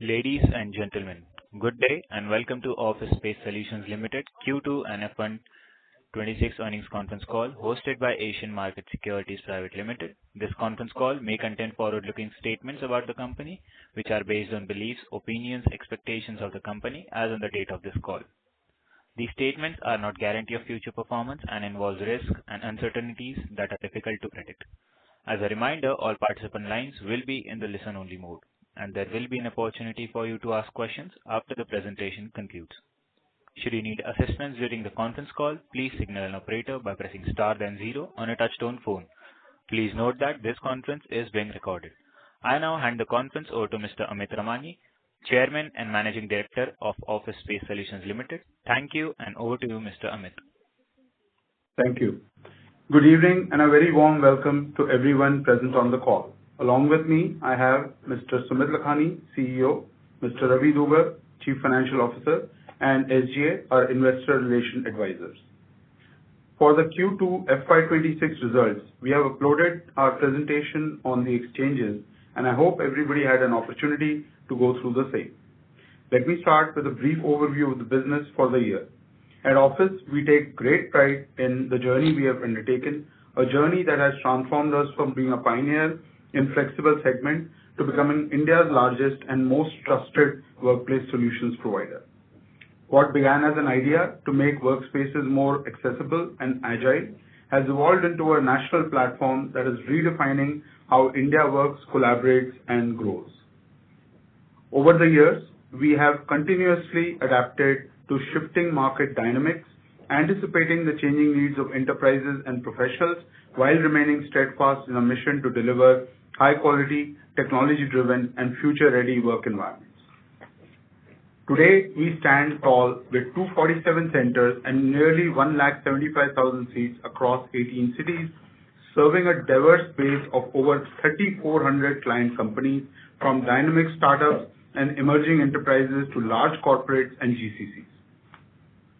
Ladies and gentlemen, good day and welcome to Office Space Solutions Limited Q2 and FY2026 earnings conference call hosted by Asian Market Securities Private Limited. This conference call may contain forward-looking statements about the company, which are based on beliefs, opinions, expectations of the company as on the date of this call. These statements are not guarantee of future performance and involve risks and uncertainties that are difficult to predict. As a reminder, all participant lines will be in the listen-only mode, and there will be an opportunity for you to ask questions after the presentation concludes. Should you need assistance during the conference call, please signal an operator by pressing star then zero on a touch-tone phone. Please note that this conference is being recorded. I now hand the conference over to Mr. Amit Ramani, Chairman and Managing Director of Office Space Solutions Limited. Thank you, and over to you, Mr. Amit. Thank you. Good evening and a very warm welcome to everyone present on the call. Along with me, I have Mr. Sumit Lakhani, CEO, Mr. Ravi Dugar, Chief Financial Officer, and SGA, our Investor Relation Advisors. For the Q2 FY26 results, we have uploaded our presentation on the exchanges, and I hope everybody had an opportunity to go through the same. Let me start with a brief overview of the business for the year. At Office, we take great pride in the journey we have undertaken, a journey that has transformed us from being a pioneer in flexible segment to becoming India's largest and most trusted workplace solutions provider. What began as an idea to make workspaces more accessible and agile has evolved into a national platform that is redefining how India works, collaborates, and grows. Over the years, we have continuously adapted to shifting market dynamics, anticipating the changing needs of enterprises and professionals while remaining steadfast in a mission to deliver high-quality, technology-driven, and future-ready work environments. Today, we stand tall with 247 centers and nearly 175,000 seats across 18 cities, serving a diverse base of over 3,400 client companies, from dynamic startups and emerging enterprises to large corporates and GCCs.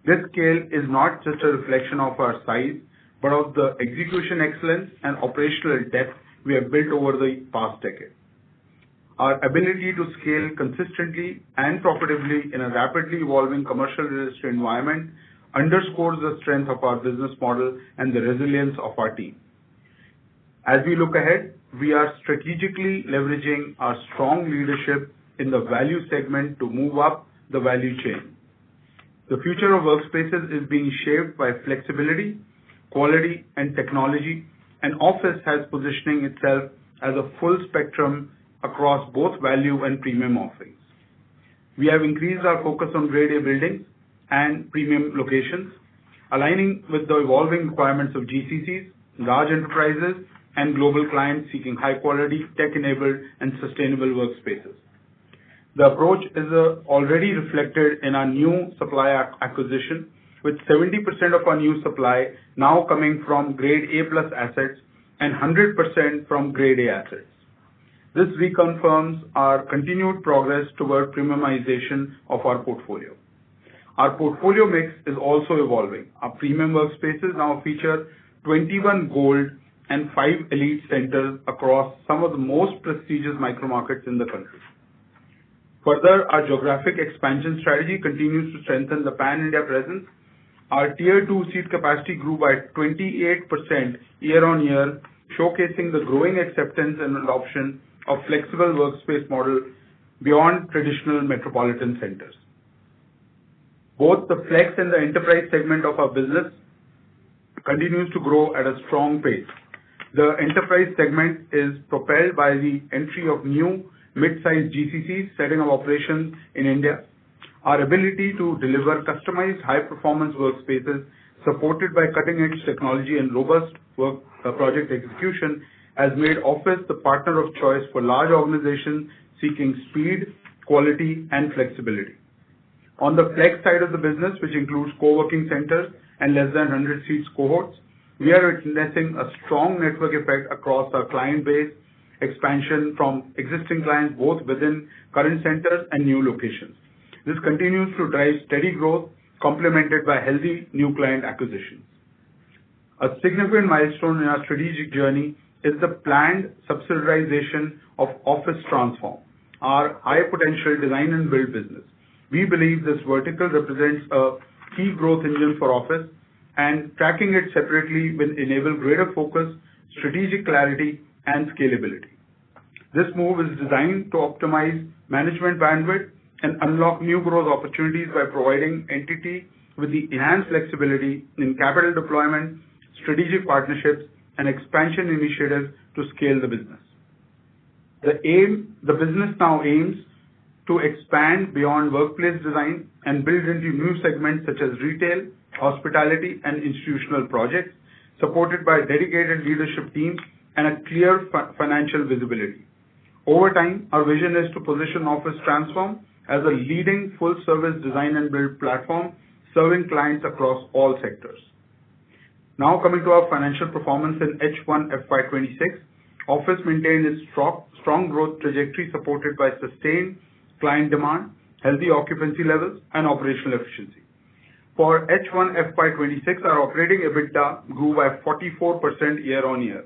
This scale is not just a reflection of our size, but of the execution excellence and operational depth we have built over the past decade. Our ability to scale consistently and profitably in a rapidly evolving commercial real estate environment underscores the strength of our business model and the resilience of our team. As we look ahead, we are strategically leveraging our strong leadership in the value segment to move up the value chain. The future of workspaces is being shaped by flexibility, quality, and technology, and Office has positioning itself as a full spectrum across both value and premium offerings. We have increased our focus on Grade A buildings and premium locations, aligning with the evolving requirements of GCCs, large enterprises, and global clients seeking high-quality, tech-enabled, and sustainable workspaces. The approach is already reflected in our new supply acquisition, with 70% of our new supply now coming from Grade A plus assets and 100% from Grade A assets. This reconfirms our continued progress toward premiumization of our portfolio. Our portfolio mix is also evolving. Our premium workspaces now feature 21 gold and 5 elite centers across some of the most prestigious micro-markets in the country. Further, our geographic expansion strategy continues to strengthen the pan-India presence. Our Tier 2 seat capacity grew by 28% year-on-year, showcasing the growing acceptance and adoption of flexible workspace model beyond traditional metropolitan centers. Both the flex and the enterprise segment of our business continues to grow at a strong pace. The enterprise segment is propelled by the entry of new mid-sized GCCs setting up operations in India. Our ability to deliver customized high-performance workspaces supported by cutting-edge technology and robust project execution has made Office the partner of choice for large organizations seeking speed, quality, and flexibility. On the flex side of the business, which includes co-working centers and less than 100 seats cohorts, we are witnessing a strong network effect across our client base, expansion from existing clients both within current centers and new locations. This continues to drive steady growth, complemented by healthy new client acquisitions. A significant milestone in our strategic journey is the planned subsidiarization of Office Transform, our high potential design and build business. We believe this vertical represents a key growth engine for Awfis, and tracking it separately will enable greater focus, strategic clarity, and scalability. This move is designed to optimize management bandwidth and unlock new growth opportunities by providing entity with the enhanced flexibility in capital deployment, strategic partnerships, and expansion initiatives to scale the business. The business now aims to expand beyond workplace design and build into new segments such as retail, hospitality, and institutional projects, supported by dedicated leadership teams and a clear financial visibility. Over time, our vision is to position Awfis Transform as a leading full-service design and build platform, serving clients across all sectors. Now coming to our financial performance in H1 FY26, Awfis maintained its strong growth trajectory supported by sustained client demand, healthy occupancy levels, and operational efficiency. For H1 FY26, our operating EBITDA grew by 44% year-on-year.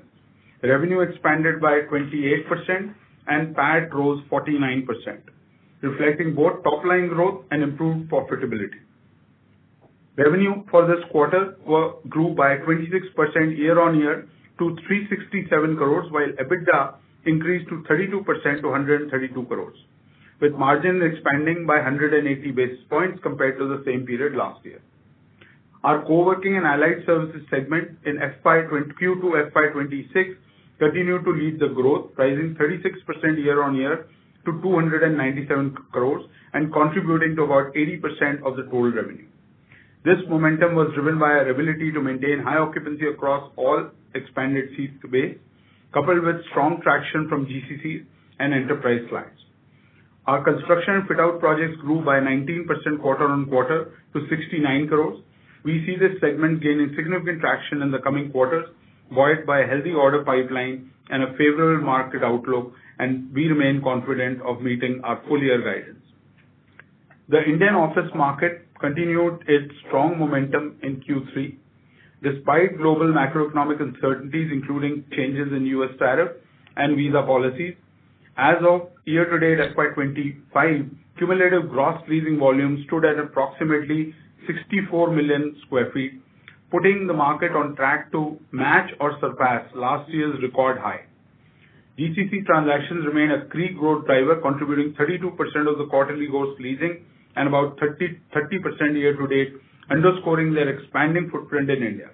Revenue expanded by 28% and PAT rose 49%, reflecting both top-line growth and improved profitability. Revenue for this quarter grew by 26% year-on-year to 367 crores, while EBITDA increased to 32% to 132 crores, with margin expanding by 180 basis points compared to the same period last year. Our co-working and allied services segment in Q2 FY26 continued to lead the growth, rising 36% year-on-year to 297 crores and contributing to about 80% of the total revenue. This momentum was driven by our ability to maintain high occupancy across all expanded seat base, coupled with strong traction from GCCs and enterprise clients. Our construction and fit-out projects grew by 19% quarter-on-quarter to 69 crores. We see this segment gaining significant traction in the coming quarters, buoyed by a healthy order pipeline and a favorable market outlook, and we remain confident of meeting our full year guidance. The Indian office market continued its strong momentum in Q3. Despite global macroeconomic uncertainties, including changes in US tariff and visa policies, as of year-to-date FY25, cumulative gross leasing volume stood at approximately 64 million square feet, putting the market on track to match or surpass last year's record high. GCC transactions remain a key growth driver, contributing 32% of the quarterly gross leasing and about 30% year-to-date, underscoring their expanding footprint in India.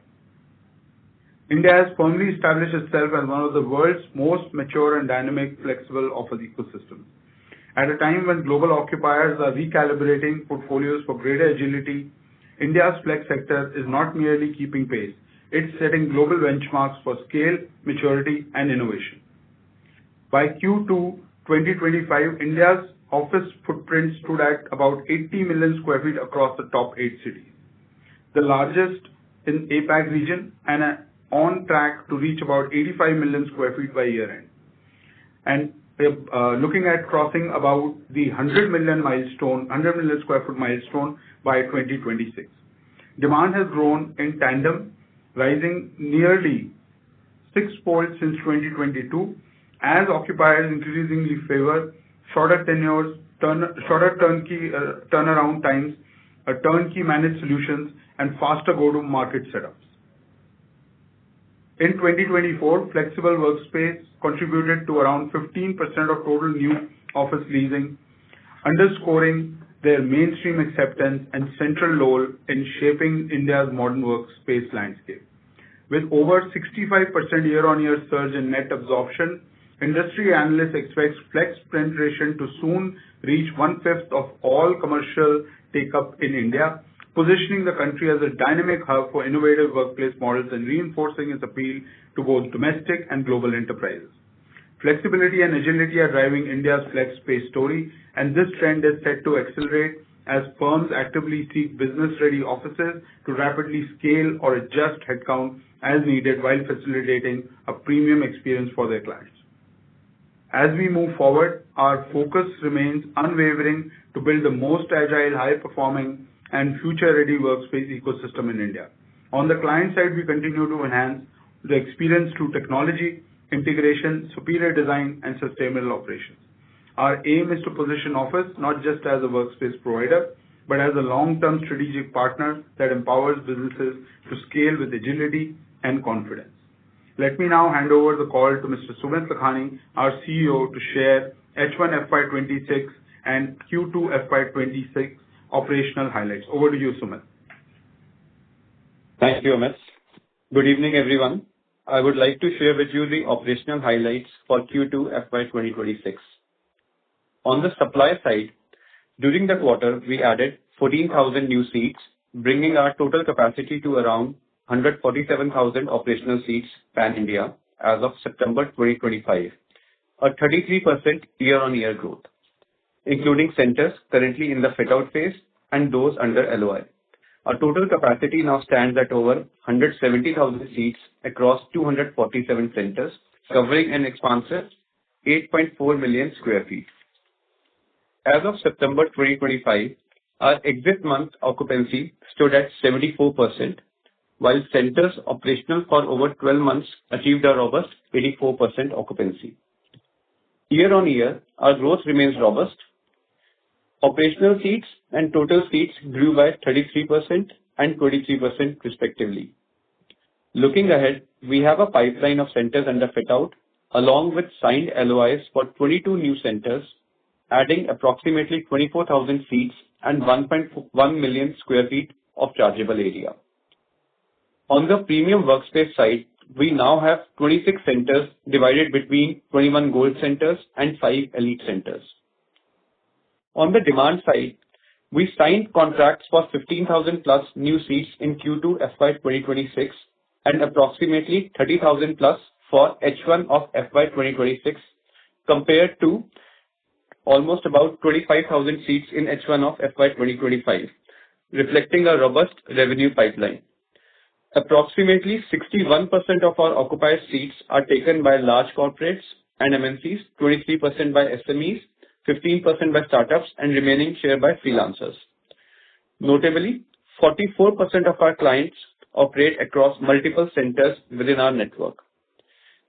India has firmly established itself as one of the world's most mature and dynamic flexible office ecosystems. At a time when global occupiers are recalibrating portfolios for greater agility, India's flex sector is not merely keeping pace, it's setting global benchmarks for scale, maturity, and innovation. By Q2 2025, India's office footprint stood at about 80 million square feet across the top 8 cities, the largest in APAC region, and on track to reach about 85 million square feet by year end. And looking at crossing about the 100 million square foot milestone by 2026. Demand has grown in tandem, rising nearly sixfold since 2022, as occupiers increasingly favor shorter tenures, shorter turnaround times, turnkey managed solutions, and faster go-to-market setups. In 2024, flexible workspace contributed to around 15% of total new office leasing, underscoring their mainstream acceptance and central role in shaping India's modern workspace landscape. With over 65% year-on-year surge in net absorption, industry analysts expect flex penetration to soon reach 1/5 of all commercial take-up in India, positioning the country as a dynamic hub for innovative workplace models and reinforcing its appeal to both domestic and global enterprises. Flexibility and agility are driving India's flex space story, and this trend is set to accelerate as firms actively seek business-ready offices to rapidly scale or adjust headcount as needed while facilitating a premium experience for their clients. As we move forward, our focus remains unwavering to build the most agile, high-performing, and future-ready workspace ecosystem in India. On the client side, we continue to enhance the experience through technology, integration, superior design, and sustainable operations. Our aim is to position Awfis not just as a workspace provider, but as a long-term strategic partner that empowers businesses to scale with agility and confidence. Let me now hand over the call to Mr. Sumit Lakhani, our CEO, to share H1 FY26 and Q2 FY26 operational highlights. Over to you, Sumit. Thank you, Amit. Good evening, everyone. I would like to share with you the operational highlights for Q2 FY2026. On the supply side, during the quarter, we added 14,000 new seats, bringing our total capacity to around 147,000 operational seats pan-India as of September 2025, a 33% year-on-year growth, including centers currently in the fit-out phase and those under LOI. Our total capacity now stands at over 170,000 seats across 247 centers, covering an expansive 8.4 million square feet. As of September 2025, our exit month occupancy stood at 74%, while centers operational for over 12 months achieved a robust 84% occupancy. Year-on-year, our growth remains robust. Operational seats and total seats grew by 33% and 23% respectively. Looking ahead, we have a pipeline of centers under fit-out, along with signed LOIs for 22 new centers, adding approximately 24,000 seats and 1.1 million square feet of chargeable area. On the premium workspace side, we now have 26 centers divided between 21 gold centers and 5 elite centers. On the demand side, we signed contracts for 15,000 plus new seats in Q2 FY 2026 and approximately 30,000 plus for H1 of FY 2026, compared to almost about 25,000 seats in H1 of FY 2025, reflecting a robust revenue pipeline. Approximately 61% of our occupied seats are taken by large corporates and MNCs, 23% by SMEs, 15% by startups, and remaining share by freelancers. Notably, 44% of our clients operate across multiple centers within our network.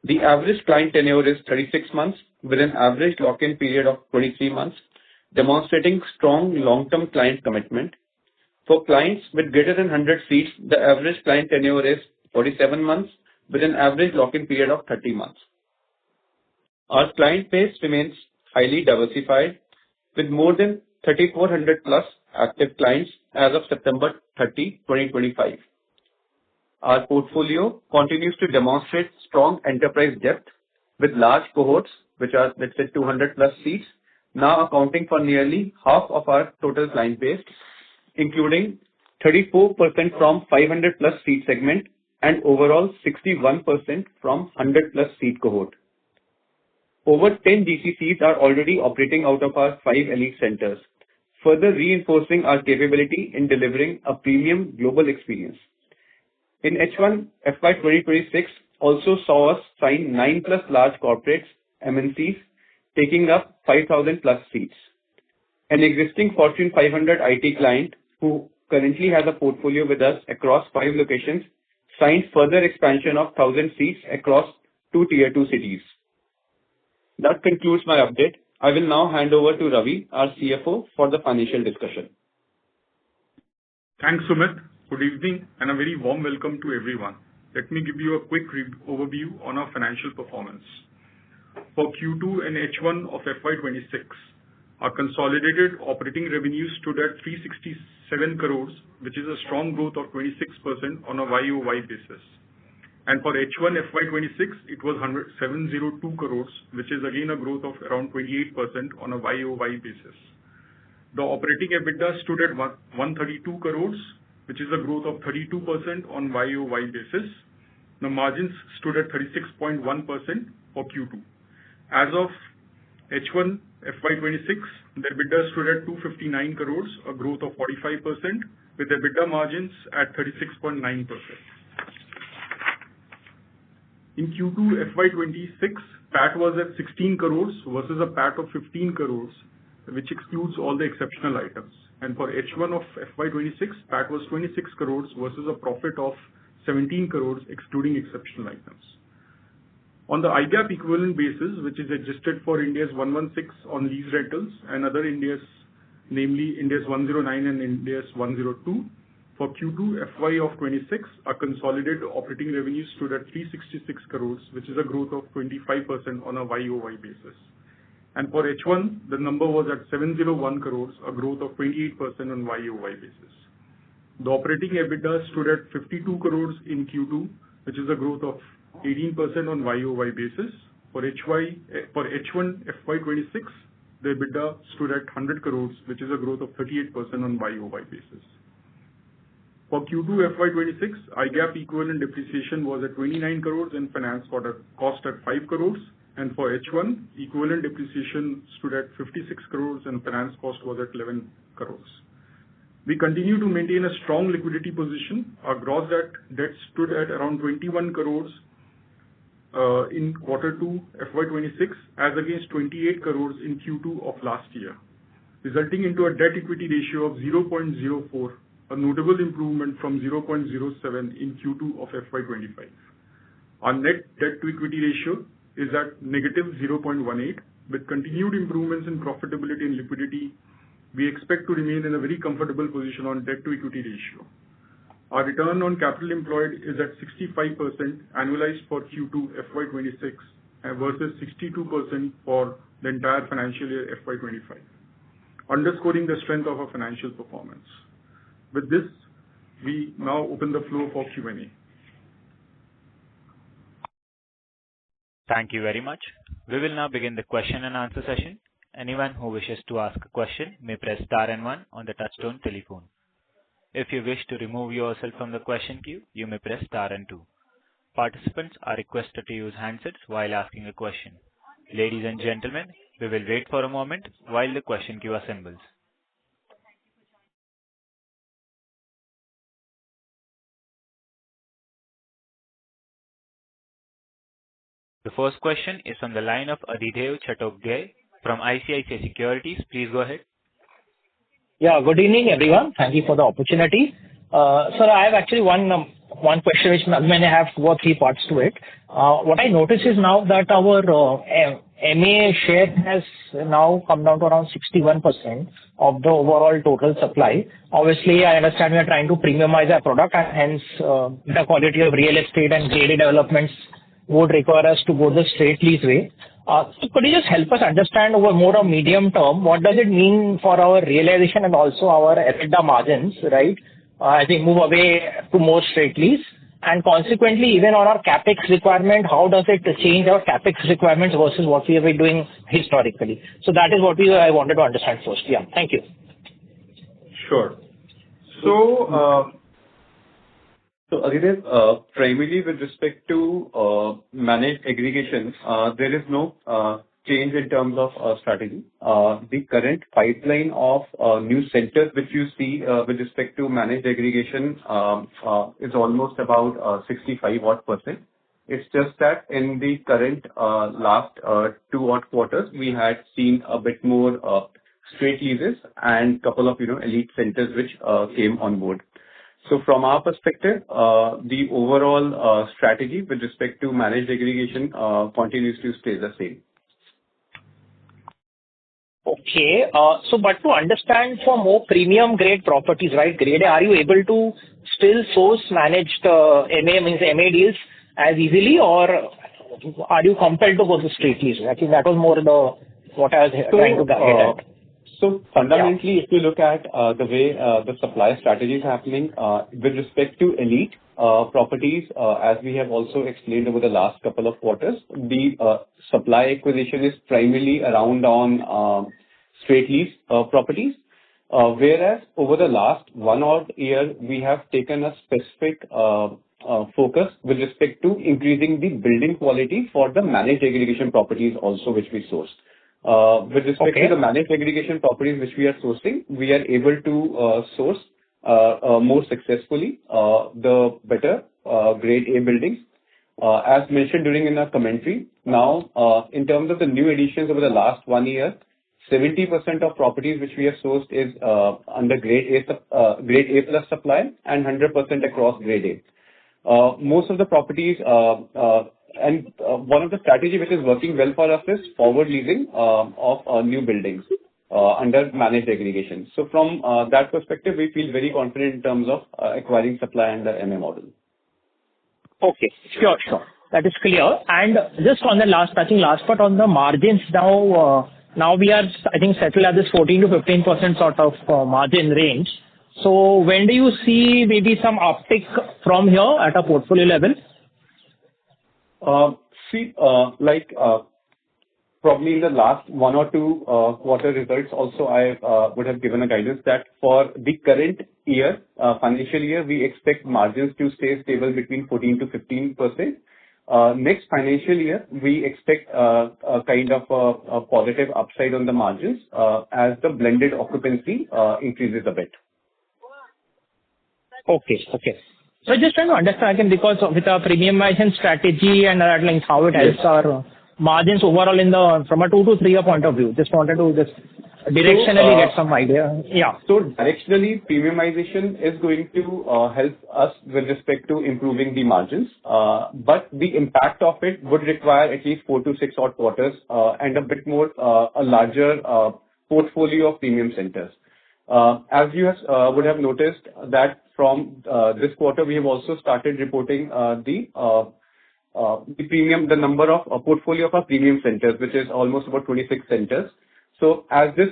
The average client tenure is 36 months, with an average lock-in period of 23 months, demonstrating strong long-term client commitment. For clients with greater than 100 seats, the average client tenure is 47 months, with an average lock-in period of 30 months. Our client base remains highly diversified, with more than 3,400 plus active clients as of September 30, 2025. Our portfolio continues to demonstrate strong enterprise depth, with large cohorts, which are, let's say, 200 plus seats, now accounting for nearly half of our total client base, including 34% from 500 plus seat segment and overall 61% from 100 plus seat cohort. Over 10 GCCs are already operating out of our 5 elite centers, further reinforcing our capability in delivering a premium global experience. In H1, FY 2026 also saw us sign 9 plus large corporates, MNCs, taking up 5,000 plus seats. An existing Fortune 500 IT client who currently has a portfolio with us across 5 locations signed further expansion of 1,000 seats across 2 tier 2 cities. That concludes my update. I will now hand over to Ravi, our CFO, for the financial discussion. Thanks, Sumit. Good evening and a very warm welcome to everyone. Let me give you a quick overview on our financial performance. For Q2 and H1 of FY26, our consolidated operating revenue stood at 367 crores, which is a strong growth of 26% on a YOY basis. And for H1 FY26, it was 702 crores, which is again a growth of around 28% on a YOY basis. The operating EBITDA stood at 132 crores, which is a growth of 32% on YOY basis. The margins stood at 36.1% for Q2. As of H1 FY26, the EBITDA stood at 259 crores, a growth of 45%, with EBITDA margins at 36.9%. In Q2 FY26, PAT was at 16 crores versus a PAT of 15 crores, which excludes all the exceptional items. And for H1 of FY26, PAT was 26 crores versus a profit of 17 crores excluding exceptional items. On the IGAAP equivalent basis, which is adjusted for Ind AS 116 on lease rentals and other Ind AS, namely Ind AS 109 and Ind AS 102, for Q2 FY2026, our consolidated operating revenues stood at 366 crores, which is a growth of 25% on a YOY basis. And for H1, the number was at 701 crores, a growth of 28% on YOY basis. The operating EBITDA stood at 52 crores in Q2, which is a growth of 18% on YOY basis. For H1 FY26, the EBITDA stood at 100 crores, which is a growth of 38% on YOY basis. For Q2 FY26, IGAAP equivalent depreciation was at 29 crores and finance cost at 5 crores. And for H1, equivalent depreciation stood at 56 crores and finance cost was at 11 crores. We continue to maintain a strong liquidity position. Our gross debt stood at around 21 crores in Q2 FY26 as against 28 crores in Q2 of last year, resulting into a debt equity ratio of 0.04, a notable improvement from 0.07 in Q2 of FY25. Our net debt to equity ratio is at negative 0.18. With continued improvements in profitability and liquidity, we expect to remain in a very comfortable position on debt to equity ratio. Our return on capital employed is at 65% annualized for Q2 FY26 versus 62% for the entire financial year FY25, underscoring the strength of our financial performance. With this, we now open the floor for Q&A. Thank you very much. We will now begin the question and answer session. Anyone who wishes to ask a question may press star and one on the touchtone telephone. If you wish to remove yourself from the question queue, you may press star and two. Participants are requested to use handsets while asking a question. Ladies and gentlemen, we will wait for a moment while the question queue assembles. The first question is on the line of Adhidev Chattopadhyay from ICICI Securities. Please go ahead. Yeah, good evening, everyone. Thank you for the opportunity. Sir, I have actually one question which may have two or three parts to it. What I notice is now that our MA share has now come down to around 61% of the overall total supply. Obviously, I understand we are trying to premiumize our product and hence the quality of real estate and Grade A developments would require us to go the straight lease way. So could you just help us understand over more of medium term, what does it mean for our realization and also our EBITDA margins, right? As we move away to more straight lease, and consequently, even on our capex requirement, how does it change our capex requirements versus what we have been doing historically? So that is what I wanted to understand first. Yeah, thank you. Sure. So, Adhidev, primarily with respect to managed aggregation, there is no change in terms of strategy. The current pipeline of new centers which you see with respect to managed aggregation is almost about 65%. It's just that in the current last 2 odd quarters, we had seen a bit more straight leases and couple of elite centers which came on board. So from our perspective, the overall strategy with respect to managed aggregation continues to stay the same. Okay. But to understand for more premium grade properties, right, Grade A, are you able to still source managed MA deals as easily, or are you compelled to go to straight lease? I think that was more what I was trying to get at. So fundamentally, if you look at the way the supply strategy is happening with respect to elite properties, as we have also explained over the last couple of quarters, the supply acquisition is primarily around on straight lease properties. Whereas over the last 1 odd year, we have taken a specific focus with respect to increasing the building quality for the managed aggregation properties also which we source. With respect to the managed aggregation properties which we are sourcing, we are able to source more successfully the better Grade A buildings. As mentioned during our commentary, now in terms of the new additions over the last 1 year, 70% of properties which we have sourced is under Grade A plus supply and 100% across Grade A. Most of the properties One of the strategy which is working well for us is forward leasing of new buildings under managed aggregation. So from that perspective, we feel very confident in terms of acquiring supply under MA model. Okay. Sure. That is clear. And just on the last part on the margins now, now we are, I think, settled at this 14 to 15% sort of margin range. So when do you see maybe some uptick from here at a portfolio level? Probably in the last one or two quarter results also, I would have given a guidance that for the current year, financial year, we expect margins to stay stable between 14 to 15%. Next financial year, we expect a kind of a positive upside on the margins as the blended occupancy increases a bit. Okay. So just trying to understand again, because with our premiumization strategy and that, like how it helps our margins overall from a 2 to 3 year point of view. Just wanted to directionally get some idea. Yeah. So directionally, premiumization is going to help us with respect to improving the margins. But the impact of it would require at least 4 to 6 odd quarters and a bit more, a larger portfolio of premium centers. As you would have noticed that from this quarter, we have also started reporting the number of portfolio of our premium centers, which is almost about 26 centers. So as this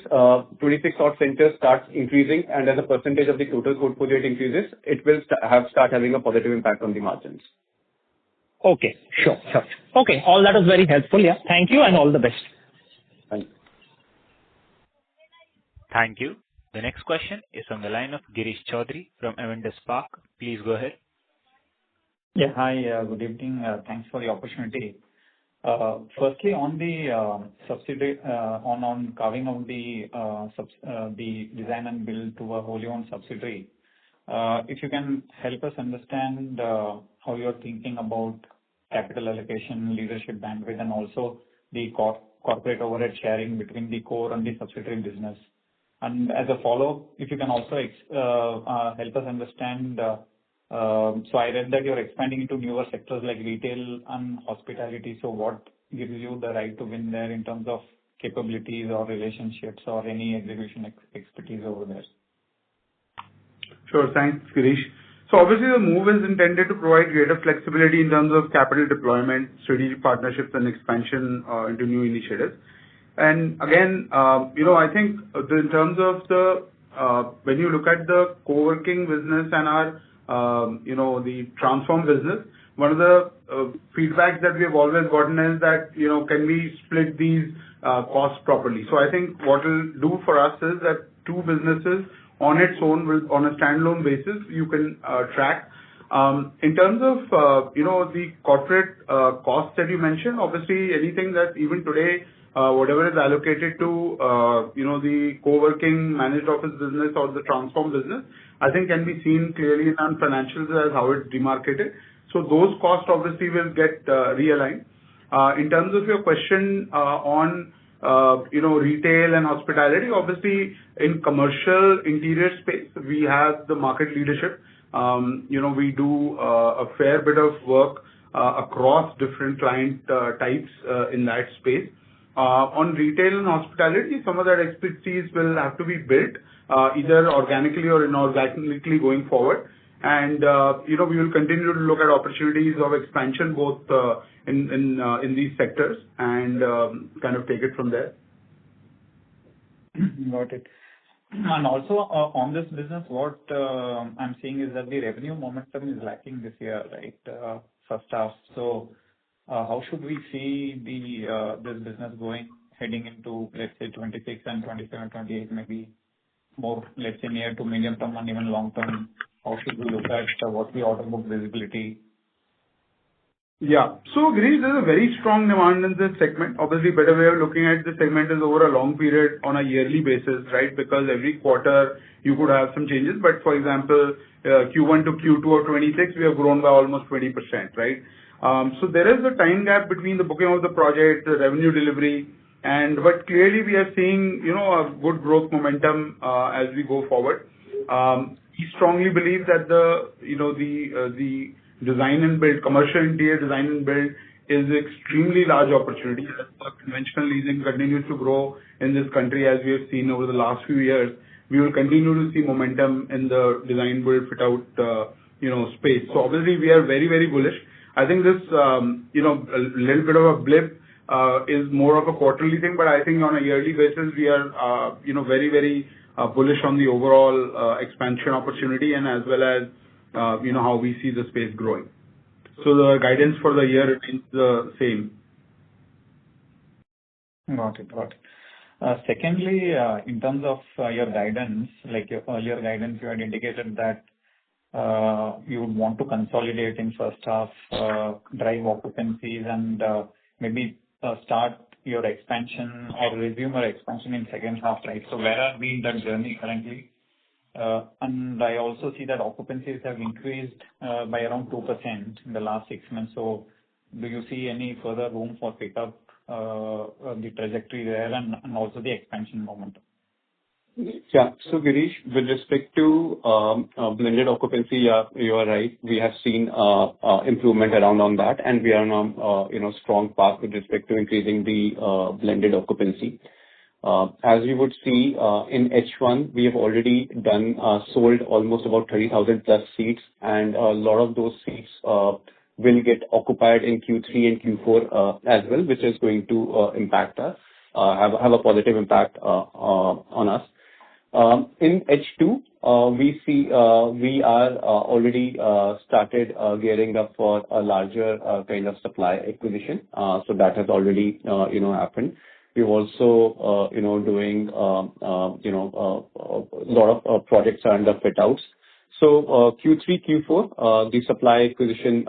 26 odd centers starts increasing and as a percentage of the total portfolio it increases, it will start having a positive impact on the margins. Okay, sure. Okay, all that is very helpful. Yeah, thank you and all the best. Thank you. Thank you. The next question is on the line of Girish Chaudhary from Avendus Spark. Please go ahead. Yeah, hi, good evening. Thanks for the opportunity. Firstly, on the subsidiary, on carving out the design and build to a wholly owned subsidiary, if you can help us understand how you're thinking about capital allocation, leadership bandwidth, and also the corporate overhead sharing between the core and the subsidiary business. And as a follow-up, if you can also help us understand, so I read that you're expanding into newer sectors like retail and hospitality. So what gives you the right to win there in terms of capabilities or relationships or any execution expertise over there? Sure, thanks, Girish. So obviously the move is intended to provide greater flexibility in terms of capital deployment, strategic partnerships and expansion into new initiatives. And again, I think in terms of when you look at the co-working business and our, the transform business, one of the feedbacks that we have always gotten is that, can we split these costs properly? So I think what it'll do for us is that two businesses on its own will, on a standalone basis, you can track. In terms of, the corporate costs that you mentioned, obviously anything that even today, whatever is allocated to, the co-working managed office business or the transform business, I think can be seen clearly in our financials as how it's demarcated. So those costs obviously will get realigned. In terms of your question on, retail and hospitality, obviously in commercial interior space, we have the market leadership. We do a fair bit of work across different client types in that space. On retail and hospitality, some of that expertise will have to be built either organically or inorganically going forward. And, we will continue to look at opportunities of expansion both in these sectors and kind of take it from there. Got it. And also on this business, what I'm seeing is that the revenue momentum is lacking this year, right? First half. So how should we see this business heading into, let's say, 26 and 27, 28, maybe more, let's say, near to medium term and even long term? How should we look at what's the order book visibility? Yeah. So, Girish, there's a very strong demand in this segment. Obviously, better way of looking at this segment is over a long period on a yearly basis, right? Because every quarter you could have some changes. But for example, Q1 to Q2 of 26, we have grown by almost 20%, right? So there is a time gap between the booking of the project, the revenue delivery, but clearly we are seeing, a good growth momentum as we go forward. We strongly believe that the design and build, commercial interior design and build is extremely large opportunity. As the conventional leasing continues to grow in this country, as we have seen over the last few years, we will continue to see momentum in the design, build, fit out, space. So obviously, we are very, very bullish. I think this, a little bit of a blip is more of a quarterly thing, but I think on a yearly basis, we are, very, very bullish on the overall expansion opportunity and as well as, how we see the space growing. So the guidance for the year remains the same. Got it. Secondly, in terms of your guidance, like your earlier guidance, you had indicated that you would want to consolidate in first half, drive occupancies and maybe start your expansion or resume your expansion in second half, right? So where are we in that journey currently? And I also see that occupancies have increased by around 2% in the last 6 months. So do you see any further room for pickup, the trajectory there and also the expansion momentum? Yeah. So Girish, with respect to blended occupancy, yeah, you are right. We have seen improvement around on that, and we are now, strong path with respect to increasing the blended occupancy. As you would see, in H1, we have already sold almost about 30,000 plus seats, and a lot of those seats will get occupied in Q3 and Q4 as well, which is going to impact us, have a positive impact on us. In H2, we see we are already started gearing up for a larger kind of supply acquisition. So that has already happened. We're also doing a lot of projects under fit outs. So Q3, Q4, the supply acquisition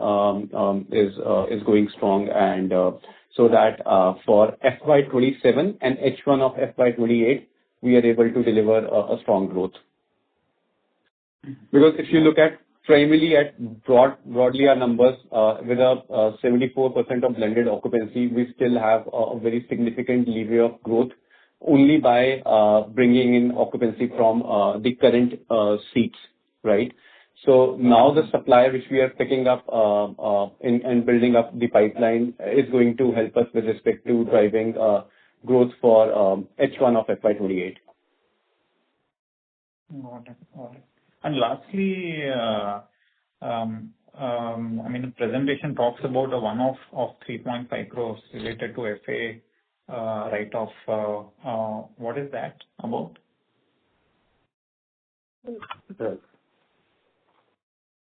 is going strong, and so that for FY27 and H1 of FY28, we are able to deliver a strong growth. Because if you look at primarily at broadly our numbers, with a 74% of blended occupancy, we still have a very significant lever of growth only by bringing in occupancy from the current seats, right? So now the supply which we are picking up and building up the pipeline is going to help us with respect to driving growth for H1 of FY28. Got it. And lastly, the presentation talks about a one-off of 3.5 crores related to FA write-off. What is that about?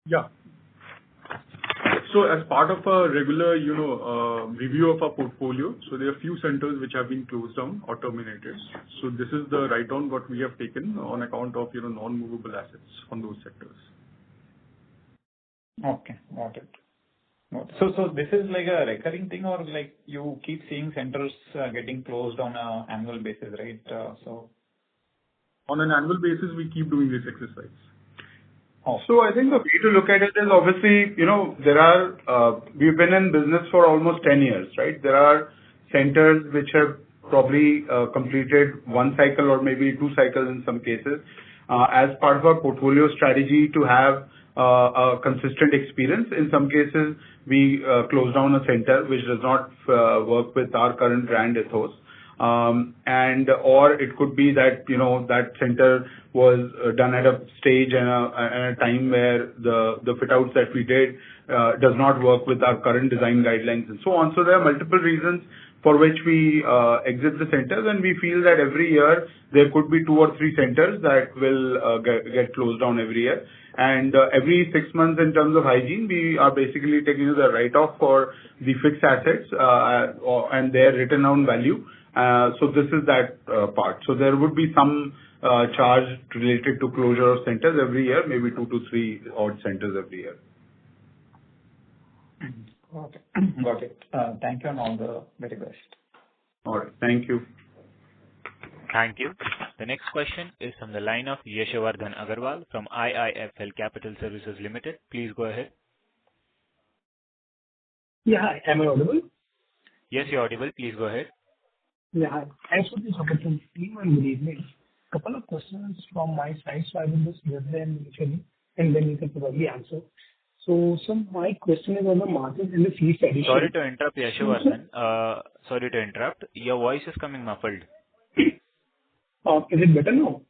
Yeah. So as part of a regular, review of our portfolio, so there are a few centers which have been closed down or terminated. So this is the write-down what we have taken on account of, non-movable assets on those sectors. Okay, got it. So this is like a recurring thing, or like you keep seeing centers getting closed on an annual basis, right? On an annual basis, we keep doing this exercise. Oh. So I think the way to look at it is obviously, we've been in business for almost 10 years, right? There are centers which have probably completed one cycle or maybe two cycles in some cases. As part of our portfolio strategy to have a consistent experience, in some cases, we close down a center which does not work with our current brand ethos. Or it could be that, that center was done at a stage and a time where the fit outs that we did does not work with our current design guidelines and so on. So there are multiple reasons for which we exit the centers, and we feel that every year there could be 2 or 3 centers that will get closed down every year. And every 6 months in terms of hygiene, we are basically taking the write-off for the fixed assets and their written down value. So this is that part. So there would be some charge related to closure of centers every year, maybe 2 to 3 odd centers every year. Got it. Thank you and all the very best. All right. Thank you. Thank you. The next question is from the line of Yashwardhan Agarwal from IIFL Capital Services Limited. Please go ahead. Yeah, hi. Am I audible? Yes, you're audible. Please go ahead. Yeah, hi. Thanks for this opportunity and good evening. Couple of questions from my side, so I will just give them initially and then you can probably answer. So my question is on the margins in the seats addition. Sorry to interrupt, Yashovardhan. Sorry to interrupt. Your voice is coming muffled. Is it better now?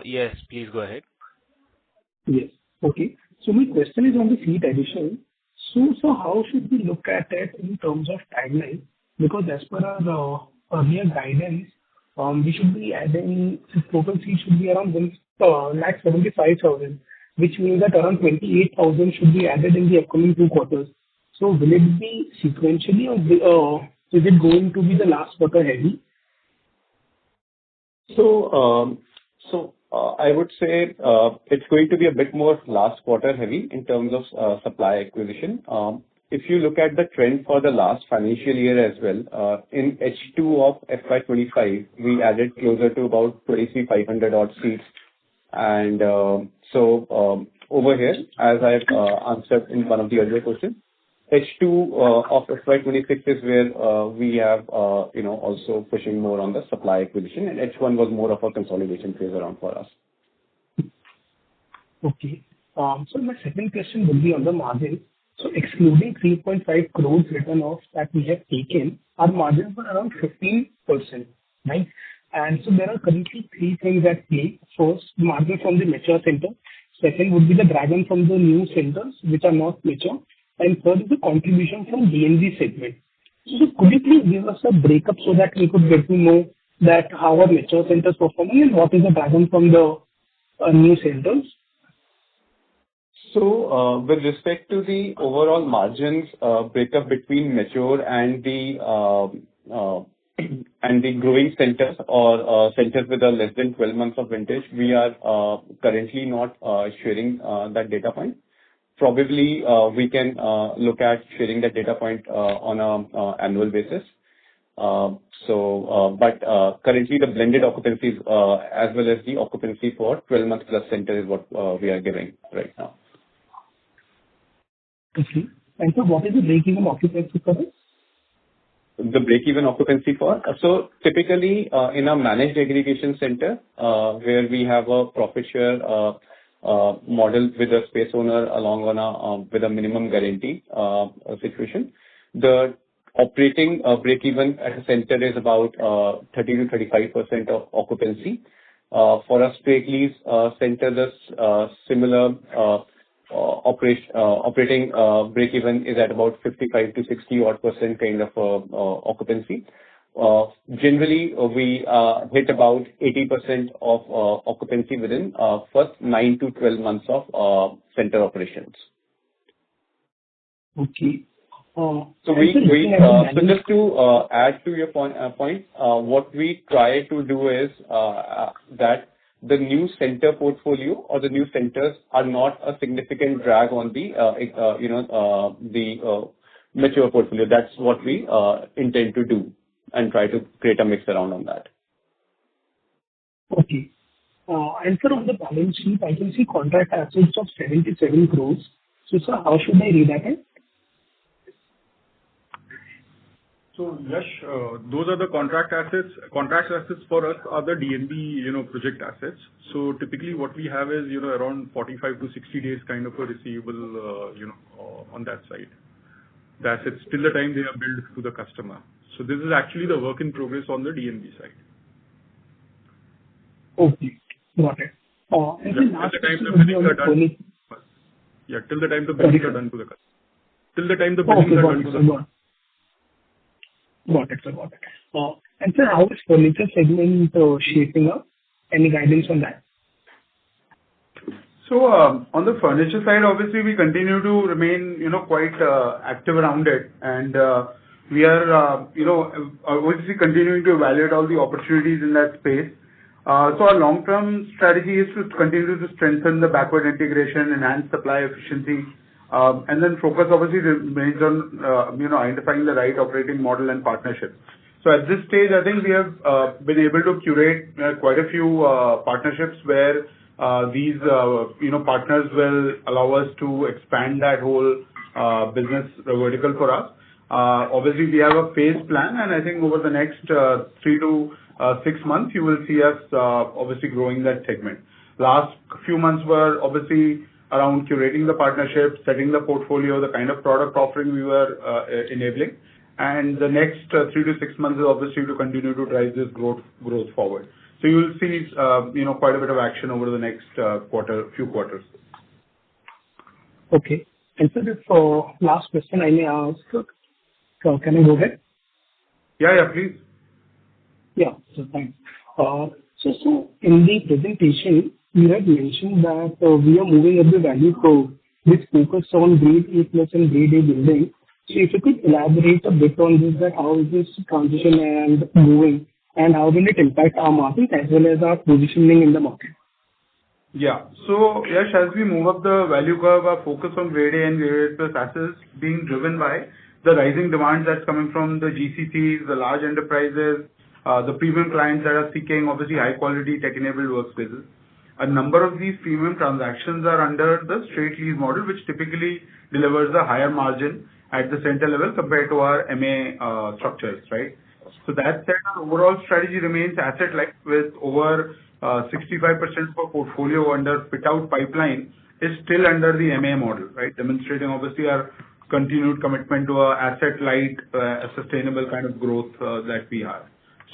Yes, please go ahead. Yes. Okay. So my question is on the seat addition. So how should we look at it in terms of timeline? Because as per our earlier guidance, we should be adding, the total seats should be around 175,000, which means that around 28,000 should be added in the upcoming 2 quarters. So will it be sequentially or is it going to be the last quarter heavy? I would say it's going to be a bit more last quarter heavy in terms of supply acquisition. If you look at the trend for the last financial year as well, in H2 of FY25, we added closer to about 2,500 odd seats. And over here, as I've answered in one of the earlier questions, H2 of FY26 is where we have also pushing more on the supply acquisition, and H1 was more of a consolidation phase around for us. Okay. So my second question would be on the margin. So excluding 3.5 crores written off that we have taken, our margins were around 15%, right? And so there are currently 3 things at play. First, margin from the mature center. Second would be the drag on from the new centers, which are not mature. And third is the contribution from DNB segment. So could you please give us a breakup so that we could get to know that how are mature centers performing and what is the drag on from the new centers? So, with respect to the overall margins breakup between mature and the growing centers or centers with a less than 12 months of vintage, we are currently not sharing that data point. Probably we can look at sharing that data point on an annual basis. But currently the blended occupancies as well as the occupancy for 12 months plus center is what we are giving right now. Okay. And so what is the break-even occupancy for this? The break-even occupancy for? So typically in a managed aggregation center where we have a profit share model with a space owner along on with a minimum guarantee situation, the operating break-even at a center is about 30 to 35% of occupancy. For a straight lease center, the similar operating break-even is at about 55 to 60 odd % kind of occupancy. Generally, we hit about 80% of occupancy within first 9 to 12 months of center operations. Okay. So just to add to your point, what we try to do is that the new center portfolio or the new centers are not a significant drag on the mature portfolio. That's what we intend to do and try to create a mix around on that. Okay. And sir, on the balance sheet, I can see contract assets of 77 crores. So sir, how should I read that? So, Yash, those are the contract assets. Contract assets for us are the DNB, project assets. So typically what we have is, around 45 to 60 days kind of a receivable, on that side. The assets till the time they are billed to the customer. So this is actually the work in progress on the DNB side. Okay, got it. And till the time the billings are done. Yeah, till the time the billings are done to the customer. Till the time the billings are done to the customer. Got it, sir. Got it. And sir, how is furniture segment shaping up? Any guidance on that? So, on the furniture side, obviously, we continue to remain, quite active around it. And we are, obviously continuing to evaluate all the opportunities in that space. So our long-term strategy is to continue to strengthen the backward integration, enhance supply efficiency, and then focus obviously remains on, identifying the right operating model and partnership. So at this stage, I think we have been able to curate quite a few partnerships where these, partners will allow us to expand that whole business vertical for us. Obviously, we have a phased plan, and I think over the next 3 to 6 months, you will see us obviously growing that segment. Last few months were obviously around curating the partnership, setting the portfolio, the kind of product offering we were enabling. And the next 3 to 6 months is obviously to continue to drive this growth forward. So you will see, quite a bit of action over the next few quarters. Okay. And so the last question I may ask, so can I go ahead? Yeah, please. Yeah. So thanks. So in the presentation, you had mentioned that we are moving up the value curve with focus on grade A plus and grade A building. So if you could elaborate a bit on this, that how is this transition and moving, and how will it impact our market as well as our positioning in the market? Yeah. So, Yash, as we move up the value curve, our focus on grade A and grade A plus assets being driven by the rising demand that's coming from the GCCs, the large enterprises, the premium clients that are seeking obviously high quality tech-enabled workspaces. A number of these premium transactions are under the straight lease model, which typically delivers a higher margin at the center level compared to our MA structures, right? So that said, our overall strategy remains asset-light, with over 65% of our portfolio under fit-out pipeline is still under the MA model, right? Demonstrating obviously our continued commitment to a asset-light, sustainable kind of growth that we have.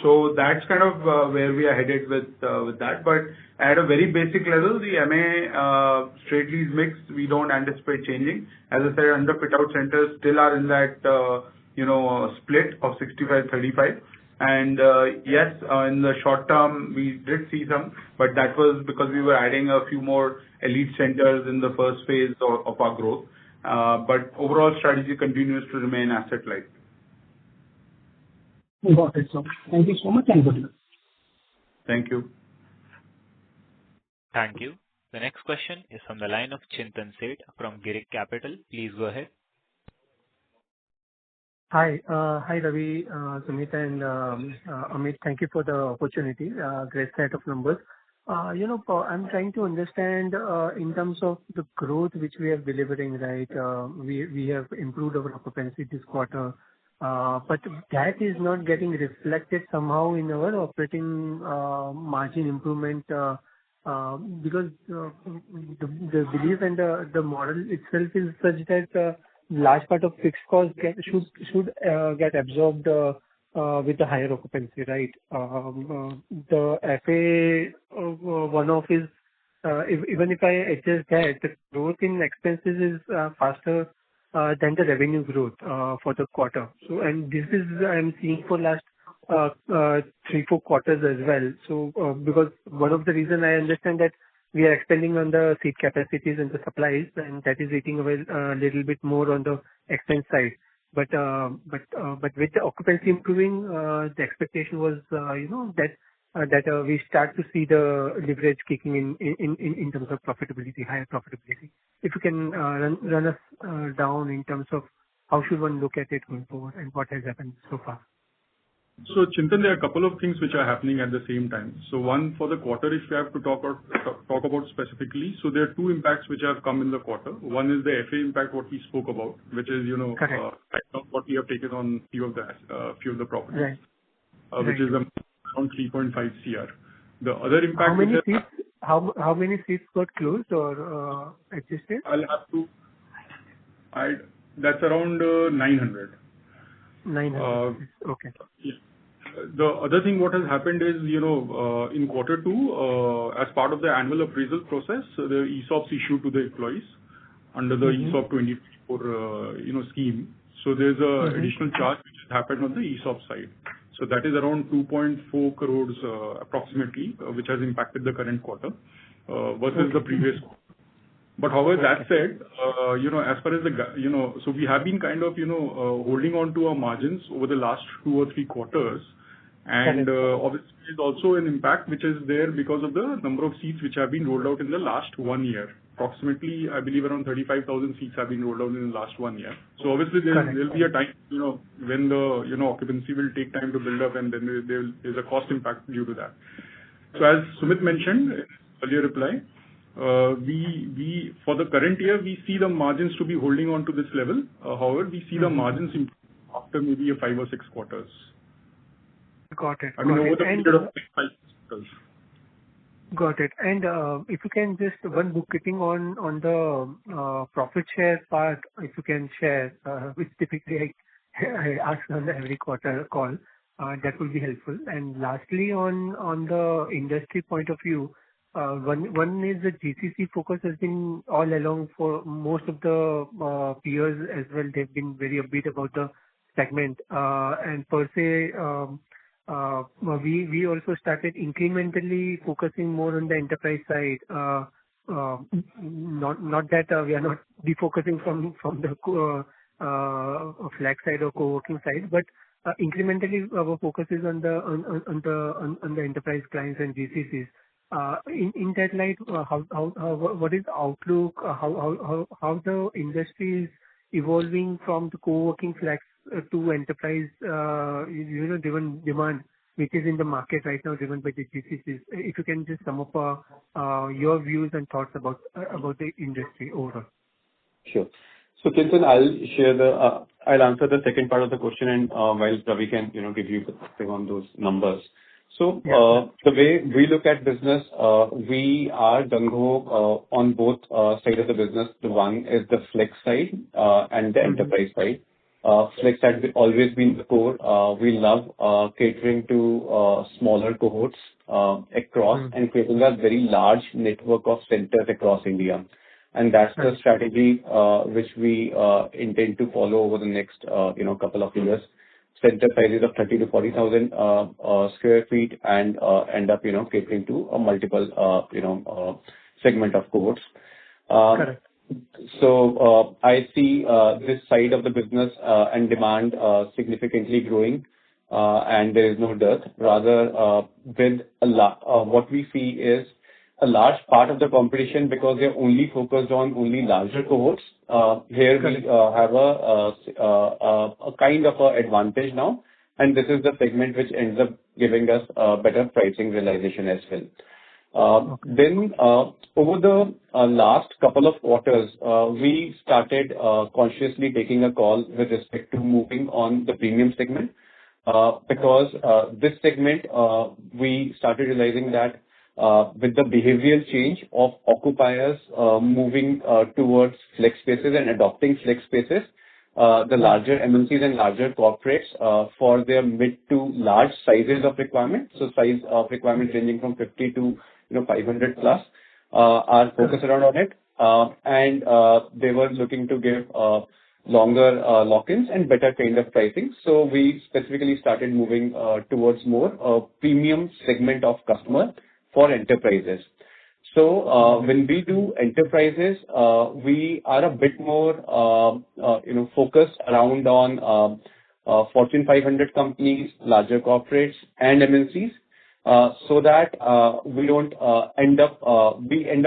So that's kind of where we are headed with that. But at a very basic level, the MA straight lease mix, we don't anticipate changing. As I said, under fit-out centers still are in that split of 65-35. And yes, in the short term, we did see some, but that was because we were adding a few more elite centers in the first phase of our growth. But overall strategy continues to remain asset-light. Got it, sir. Thank you so much, and good luck. Thank you. Thank you. The next question is from the line of Chintan Seth from Girik Capital. Please go ahead. Hi, Ravi, Sumit, and Amit. Thank you for the opportunity. Great set of numbers. I'm trying to understand in terms of the growth which we are delivering, right? We have improved our occupancy this quarter, but that is not getting reflected somehow in our operating margin improvement because the belief and the model itself is such that large part of fixed costs should get absorbed with the higher occupancy, right? The FA one-off is even if I adjust that, the growth in expenses is faster than the revenue growth for the quarter. So, and this is I'm seeing for last 3-4 quarters as well. So because one of the reason I understand that we are expanding on the seat capacities and the supplies, and that is eating away a little bit more on the expense side. But with the occupancy improving, the expectation was, that we start to see the leverage kicking in terms of profitability, higher profitability. If you can run us down in terms of how should one look at it going forward and what has happened so far. So, Chintan, there are a couple of things which are happening at the same time. So one, for the quarter, if we have to talk about specifically, so there are two impacts which have come in the quarter. One is the FA impact, what we spoke about, which is, what we have taken on few of the properties, which is around 3.5 CR. The other impact. How many seats got closed or existed? That's around 900. 900. Okay. Yeah. The other thing what has happened is, in quarter two, as part of the annual appraisal process, the ESOPs issued to the employees under the ESOP 24, scheme. So there's a additional charge which has happened on the ESOP side. So that is around 2.4 crores approximately, which has impacted the current quarter versus the previous quarter. But however, that said, as far as so we have been kind of, holding on to our margins over the last 2 or 3 quarters. And obviously, there's also an impact which is there because of the number of seats which have been rolled out in the last 1 year. Approximately, I believe around 35,000 seats have been rolled out in the last 1 year. So obviously, there'll be a time, when the, occupancy will take time to build up, and then there's a cost impact due to that. So as Sumit mentioned in earlier reply, we for the current year, we see the margins to be holding on to this level. However, we see the margins improve after maybe 5 or 6 quarters. Got it. I mean, over the period of 5 quarters. Got it. And if you can just one bookkeeping on the profit share part, if you can share, which typically I ask on every quarter call, that would be helpful. And lastly, on the industry point of view, one is the GCC focus has been all along for most of the peers as well. They've been very upbeat about the segment. And per se, we also started incrementally focusing more on the enterprise side. Not that we are not defocusing from the flex side or co-working side, but incrementally our focus is on the enterprise clients and GCCs. In that light, what is the outlook? How the industry is evolving from the co-working flex to enterprise, driven demand, which is in the market right now, driven by the GCCs. If you can just sum up your views and thoughts about the industry overall. Sure. So, Chintan, I'll answer the second part of the question, and while Ravi can, give you perspective on those numbers. So, the way we look at business, we are gung-ho on both sides of the business. The one is the flex side and the enterprise side. Flex has always been the core. We love catering to smaller cohorts across and creating a very large network of centers across India. And that's the strategy which we intend to follow over the next couple of years. Center sizes of 30 to 40,000 square feet and end up catering to a multiple segment of cohorts. Correct. So I see this side of the business and demand significantly growing, and there is no dearth. Rather, with what we see is a large part of the competition, because they're only focused on only larger cohorts. Here we have a kind of an advantage now, and this is the segment which ends up giving us better pricing realization as well. Then over the last couple of quarters, we started consciously taking a call with respect to moving on the premium segment, because this segment, we started realizing that with the behavioral change of occupiers moving towards flex spaces and adopting flex spaces, the larger MNCs and larger corporates for their mid to large sizes of requirement, so size of requirement ranging from 50 to 500 plus, are focused around on it, and they were looking to give longer lock-ins and better kind of pricing. So we specifically started moving towards more premium segment of customer for enterprises. So when we do enterprises, we are a bit more focused around on Fortune 500 companies, larger corporates, and MNCs, so that we don't end up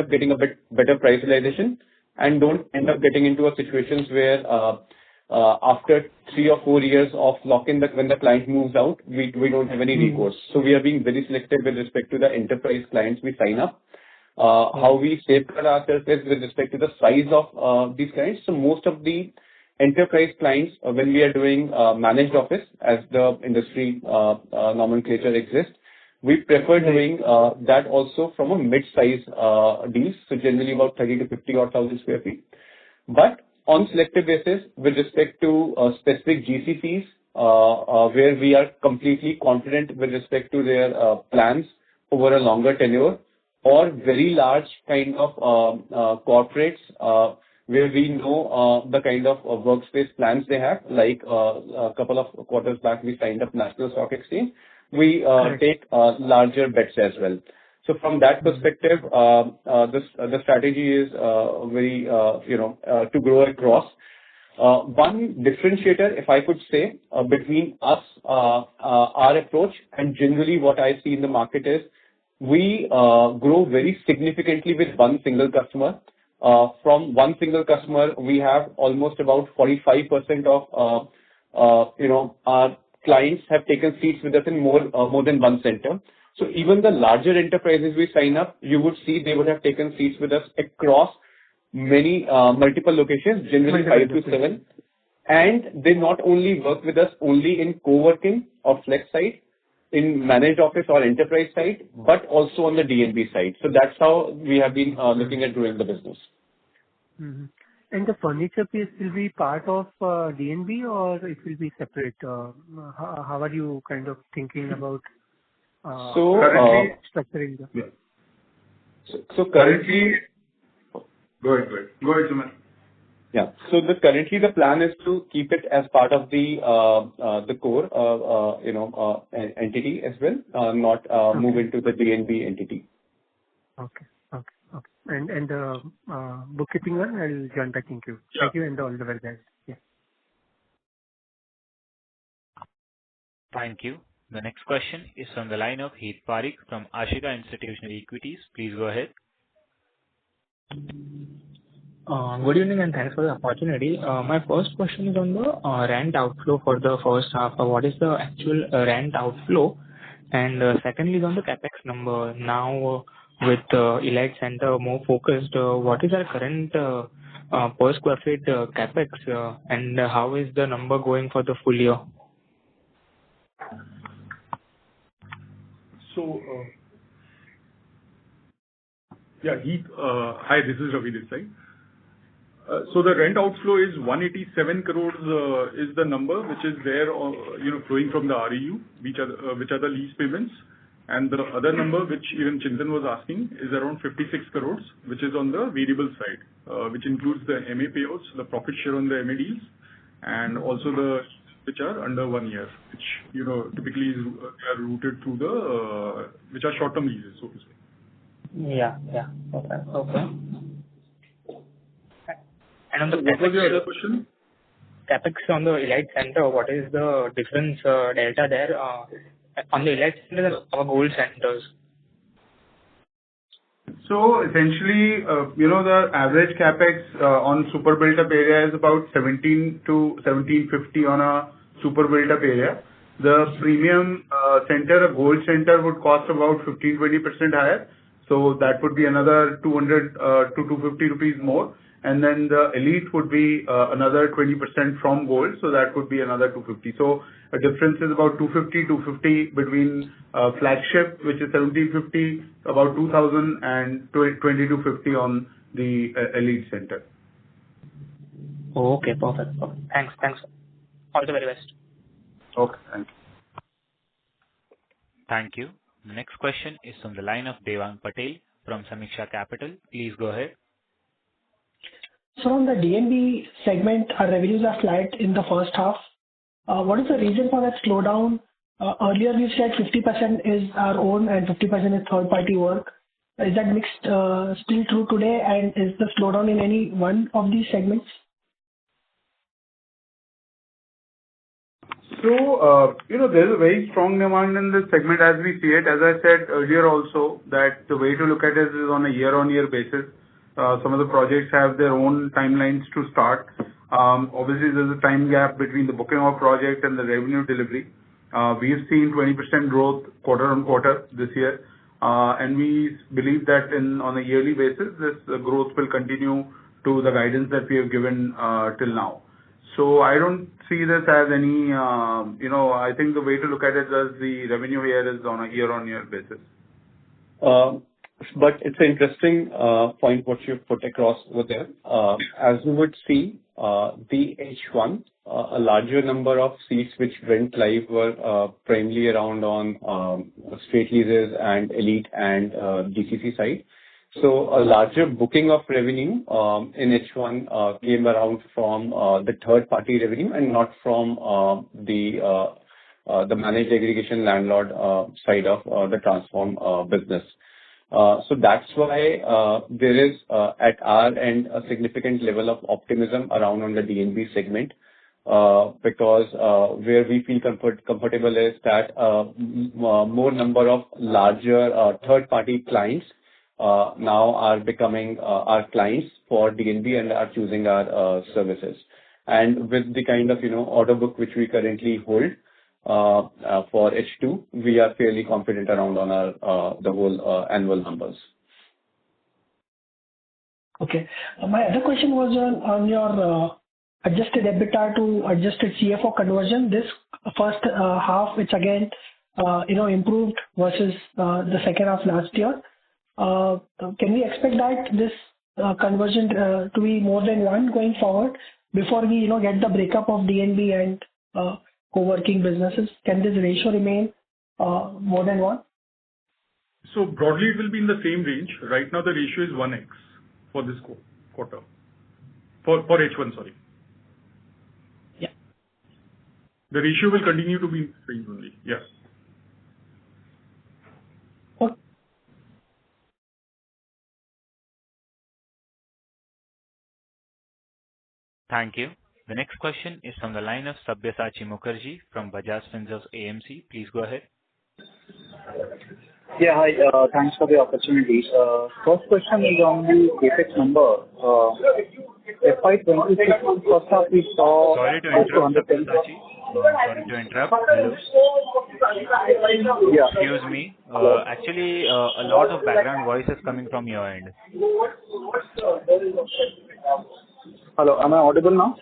getting a bit better price realization, and don't end up getting into a situations where after 3 or 4 years of lock-in, when the client moves out, we don't have any recourse. So we are being very selective with respect to the enterprise clients we sign up. How we safeguard ourselves is with respect to the size of these clients. So most of the enterprise clients, when we are doing managed office, as the industry nomenclature exists, we prefer doing that also from a mid-size deals, so generally about 30 to 50 odd thousand square feet. But on selective basis, with respect to specific GCCs, where we are completely confident with respect to their plans over a longer tenure, or very large kind of corporates, where we know the kind of workspace plans they have, like a couple of quarters back, we signed up National Stock Exchange. We take larger bets as well. So from that perspective, the strategy is very, to grow across. One differentiator, if I could say, between us, our approach, and generally what I see in the market is, we grow very significantly with one single customer. From one single customer, we have almost about 45% of, our clients have taken seats with us in more than one center. So even the larger enterprises we sign up, you would see they would have taken seats with us across multiple locations, generally 5 to 7. And they not only work with us only in co-working or flex side, in managed office or enterprise side, but also on the DNB side. So that's how we have been looking at growing the business. Mm-hmm. And the furniture piece will be part of DNB or it will be separate? How are you kind of thinking about Currently, structuring the... So currently, Go ahead, Sumit. yeah. So currently the plan is to keep it as part of the core, entity as well, not move into the DNB entity. Okay. And bookkeeping one, I'll join back in queue. Yeah. Thank you and all the very best. Yeah. Thank you. The next question is from the line of Heath Parekh from Ashika Institutional Equities. Please go ahead. Good evening, and thanks for the opportunity. My first question is on the rent outflow for the first half. What is the actual rent outflow? And secondly, is on the CapEx number. Now, with Elite Center more focused, what is our current per square feet CapEx, and how is the number going for the full year? So, Heath, hi, this is Ravi this side. So the rent outflow is 187 crores is the number which is there, flowing from the REU, which are the lease payments. And the other number, which even Chintan was asking, is around 56 crores, which is on the variable side, which includes the MA payouts, the profit share on the MA deals, and also the which are under 1 year, which, typically are routed through the, which are short-term leases, so to say. Yeah. Okay. And on the What was your other question? CapEx on the Elite Center, what is the difference, delta there, on the Elite Center and our gold centers? So essentially, the average capex on super built-up area is about 17 to 1750 on a super built-up area. The premium center, a gold center, would cost about 15-20% higher. So that would be another 200 to 250 rupees more. And then the elite would be another 20% from gold, so that would be another 250. So a difference is about 250 between flagship, which is 1750, about 2000, and 2250 on the elite center. Okay, perfect. Thanks. All the very best. Okay, thank you. Thank you. The next question is from the line of Devang Patel from Samiksha Capital. Please go ahead. So on the DNB segment, our revenues are flat in the first half. What is the reason for that slowdown? Earlier you said 50% is our own and 50% is third-party work. Is that mix still true today, and is the slowdown in any one of these segments? So, there's a very strong demand in this segment as we see it. As I said earlier also, that the way to look at it is on a year-on-year basis. Some of the projects have their own timelines to start. Obviously, there's a time gap between the booking of project and the revenue delivery. We've seen 20% growth quarter-on-quarter this year. And we believe that on a yearly basis, this growth will continue to the guidance that we have given till now. So I don't see this as any, I think the way to look at it is the revenue here is on a year-on-year basis. But it's an interesting point what you put across over there. As you would see, the H1, a larger number of seats which went live were primarily around on straight leases and elite and GCC side. So a larger booking of revenue in H1 came around from the third-party revenue and not from the managed aggregation landlord side of the transform business. So that's why there is at our end a significant level of optimism around on the DNB segment, because where we feel comfortable is that more number of larger third-party clients now are becoming our clients for DNB and are choosing our services. And with the kind of order book which we currently hold for H2, we are fairly confident around on our the whole annual numbers. Okay. My other question was on your adjusted EBITDA to adjusted CFO conversion. This first half, it's again improved versus the second half last year. Can we expect that this conversion to be more than one going forward before we get the breakup of DNB and co-working businesses? Can this ratio remain more than one? So broadly, it will be in the same range. Right now, the ratio is 1x for this quarter. For H1, sorry. Yeah. The ratio will continue to be in this range only. Yes. Okay. Thank you. The next question is from the line of Sabyasachi Mukherjee from Bajaj Finserv AMC. Please go ahead. Yeah, hi. Thanks for the opportunity. First question is on the CapEx number. FY2026 first half we saw. Sorry to interrupt, Sabyasachi. Sorry to interrupt. Hello. Yeah. Excuse me. Actually, a lot of background voice is coming from your end. Hello, am I audible now?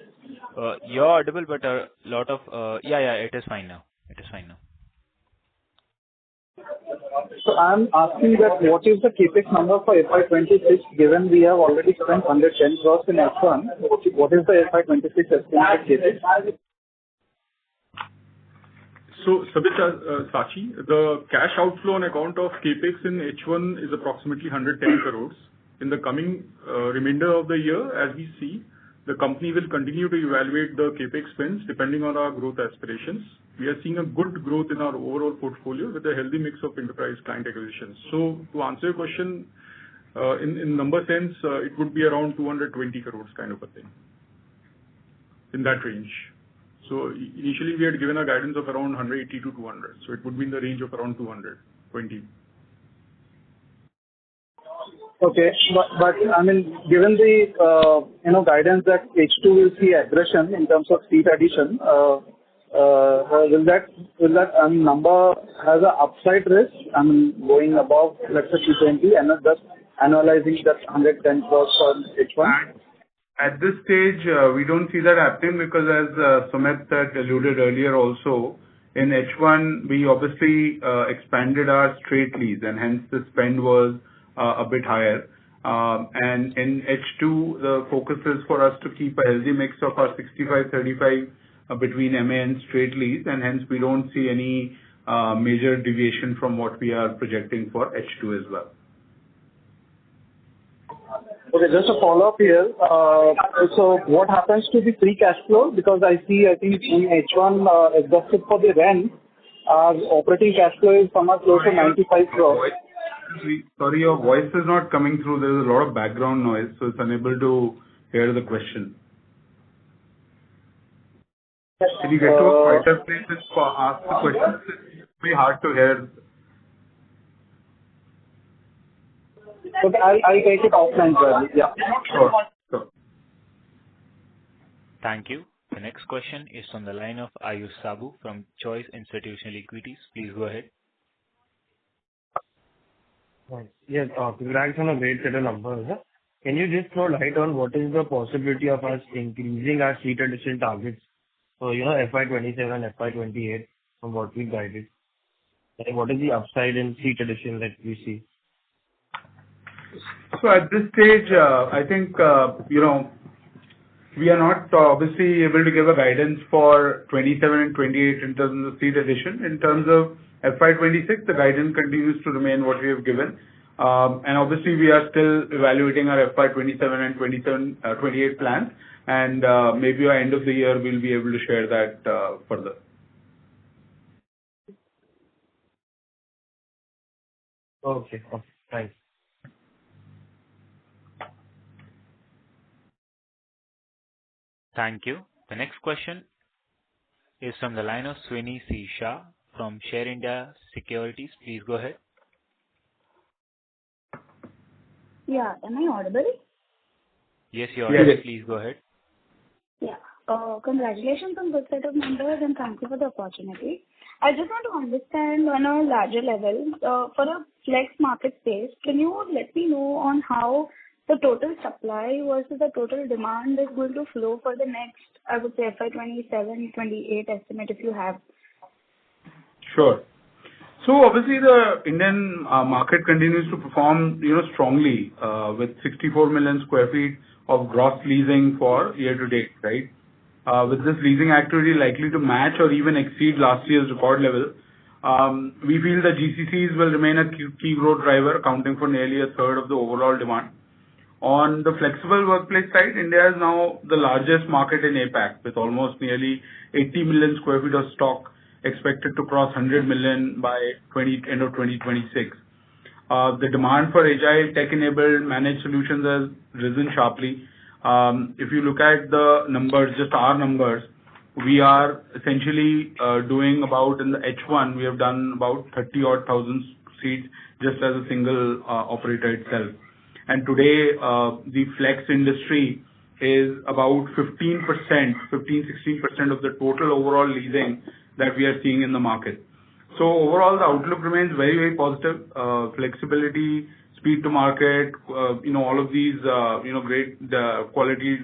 You're audible, but a lot of it is fine now. It is fine now. So I'm asking that what is the CapEx number for FY26 given we have already spent 110 crores in H1? What is the FY26 estimated CapEx? So, Sabyasachi, the cash outflow on account of CapEx in H1 is approximately 110 crores. In the coming remainder of the year, as we see, the company will continue to evaluate the CapEx spends depending on our growth aspirations. We are seeing a good growth in our overall portfolio with a healthy mix of enterprise client acquisitions. So, to answer your question, in number sense, it would be around 220 crores kind of a thing, in that range. So, initially we had given a guidance of around 180 to 200. So, it would be in the range of around 220. Okay, but I mean, given the guidance that H2 will see aggression in terms of seat addition, will that number has an upside risk? I mean, going above, let's say 220 and not just annualizing that 110 crores for H1? At this stage, we don't see that happening because as Sumit had alluded earlier also, in H1, we obviously expanded our straight lease and hence the spend was a bit higher. And in H2, the focus is for us to keep a healthy mix of our 65-35 between MA and straight lease, and hence we don't see any major deviation from what we are projecting for H2 as well. Okay, just a follow-up here. So what happens to the free cash flow? Because I think in H1, adjusted for the rent, our operating cash flow is somewhat close to 95 crores. Sorry, your voice is not coming through. There is a lot of background noise, so it's unable to hear the question. Can you get to a quieter place and ask the question? It's very hard to hear. Okay, I'll take it offline, sir. Yeah. Sure. Thank you. The next question is from the line of Ayush Sabu from Choice Institutional Equities. Please go ahead. Yes, congrats on a great set of numbers. Can you just throw light on what is the possibility of us increasing our seat addition targets? So, FY27, FY28 from what we guided. Like, what is the upside in seat addition that we see? So at this stage, I think, we are not obviously able to give a guidance for 27 and 28 in terms of seat addition. In terms of FY26, the guidance continues to remain what we have given. And obviously, we are still evaluating our FY27 and 28 plans. And maybe by end of the year, we'll be able to share that further. Okay, thanks. Thank you. The next question is from the line of Swini C. Shah from Share India Securities. Please go ahead. Yeah, am I audible? Yes, you are. Yes. Please go ahead. Yeah. Congratulations on good set of numbers and thank you for the opportunity. I just want to understand on a larger level, for a flex market space, can you let me know on how the total supply versus the total demand is going to flow for the next, I would say, FY27, 28 estimate if you have? Sure. So obviously the Indian market continues to perform, strongly, with 64 million square feet of gross leasing for year to date, right? With this leasing activity likely to match or even exceed last year's record level, we feel that GCCs will remain a key growth driver, accounting for nearly a third of the overall demand. On the flexible workplace side, India is now the largest market in APAC, with almost nearly 80 million square feet of stock expected to cross 100 million by end of 2026. The demand for agile tech-enabled managed solutions has risen sharply. If you look at the numbers, just our numbers, we are essentially doing about, in the H1, we have done about 30-odd thousand seats just as a single operator itself. And today, the flex industry is about 15-16% of the total overall leasing that we are seeing in the market. So overall, the outlook remains very, very positive. Flexibility, speed to market, all of these, great quality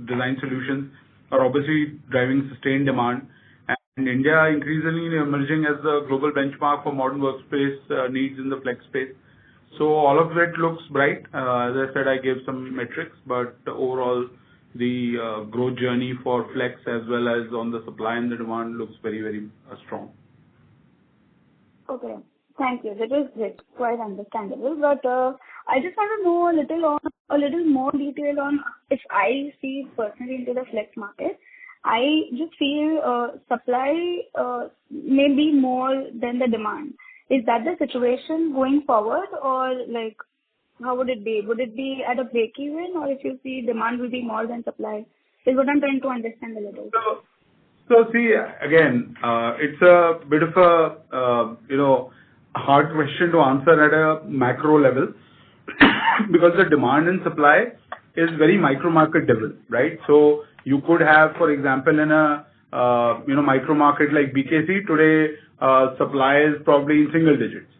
design solutions are obviously driving sustained demand. And India increasingly emerging as the global benchmark for modern workspace needs in the flex space. So all of it looks bright. As I said, I gave some metrics, but overall, the growth journey for flex as well as on the supply and the demand looks very, very strong. Okay. Thank you. That is great. Quite understandable. But I just want to know a little more detail on, if I see personally into the flex market, I just feel supply may be more than the demand. Is that the situation going forward, or like how would it be? Would it be at a break even, or if you see demand will be more than supply? Is what I'm trying to understand a little. So see, again, it's a bit of a, hard question to answer at a macro level because the demand and supply is very micro market level, right? So you could have, for example, in a, micro market like BKC today, supply is probably in single digits.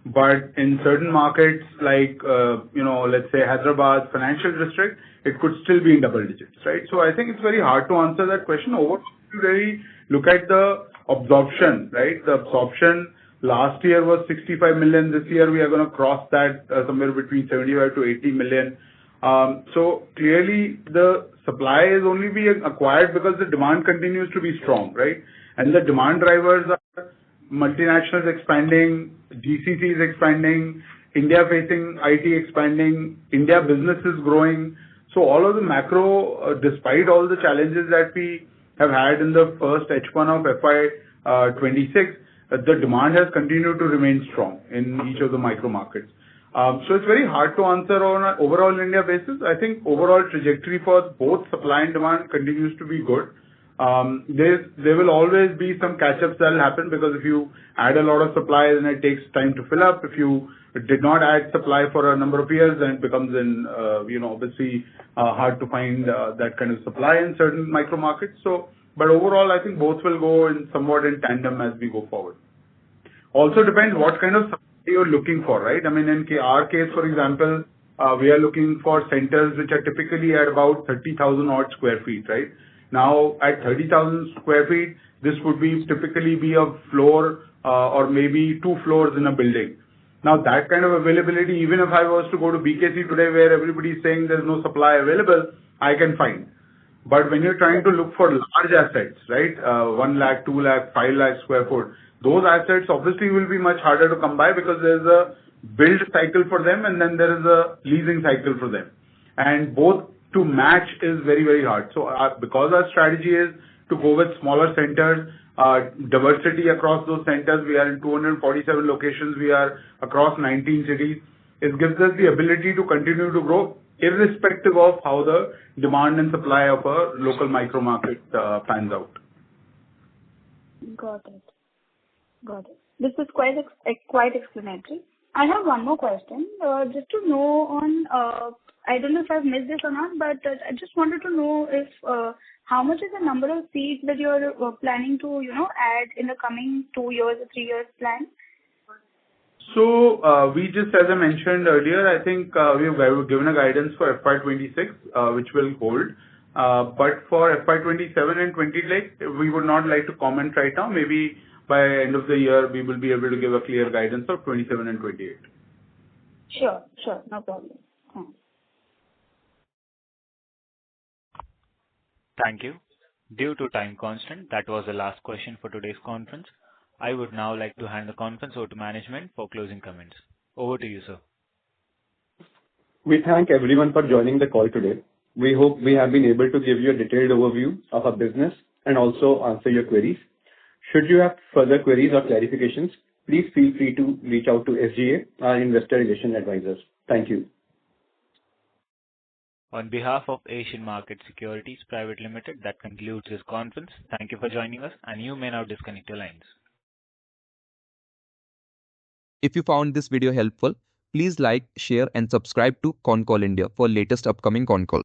But in certain markets like, let's say Hyderabad financial district, it could still be in double digits, right? So I think it's very hard to answer that question. Over to really look at the absorption, right? The absorption last year was 65 million. This year we are going to cross that somewhere between 75 to 80 million. So clearly the supply is only being acquired because the demand continues to be strong, right? And the demand drivers are multinationals expanding, GCCs expanding, India-facing IT expanding, India businesses growing. So all of the macro, despite all the challenges that we have had in the first H1 of FY26, the demand has continued to remain strong in each of the micro markets. So it's very hard to answer on an overall India basis. I think overall trajectory for both supply and demand continues to be good. There will always be some catch-ups that will happen because if you add a lot of supply, then it takes time to fill up. If you did not add supply for a number of years, then it becomes obviously hard to find that kind of supply in certain micro markets. So, but overall, I think both will go in somewhat in tandem as we go forward. Also depends what kind of supply you're looking for, right? I mean, in our case, for example, we are looking for centers which are typically at about 30,000 odd square feet, right? Now, at 30,000 square feet, this would typically be a floor or maybe 2 floors in a building. Now, that kind of availability, even if I was to go to BKC today where everybody is saying there's no supply available, I can find. But when you're trying to look for large assets, right, 1 lakh, 2 lakh, 5 lakh square foot, those assets obviously will be much harder to come by because there's a build cycle for them and then there is a leasing cycle for them. And both to match is very, very hard. So because our strategy is to go with smaller centers, diversity across those centers, we are in 247 locations, we are across 19 cities. It gives us the ability to continue to grow irrespective of how the demand and supply of a local micro market pans out. Got it. This is quite explanatory. I have one more question. Just to know on, I don't know if I've missed this or not, but I just wanted to know if how much is the number of seats that you're planning to, add in the coming 2 years or 3 years plan? So we just, as I mentioned earlier, I think we have given a guidance for FY26, which will hold. But for FY27 and 28, we would not like to comment right now. Maybe by end of the year, we will be able to give a clear guidance of 27 and 28. Sure. No problem. Thanks. Thank you. Due to time constraint, that was the last question for today's conference. I would now like to hand the conference over to management for closing comments. Over to you, sir. We thank everyone for joining the call today. We hope we have been able to give you a detailed overview of our business and also answer your queries. Should you have further queries or clarifications, please feel free to reach out to SGA, our investor relation advisors. Thank you. On behalf of Asian Market Securities Private Limited, that concludes this conference. Thank you for joining us, and you may now disconnect your lines. If you found this video helpful, please like, share and subscribe to Concall India for latest upcoming Concall.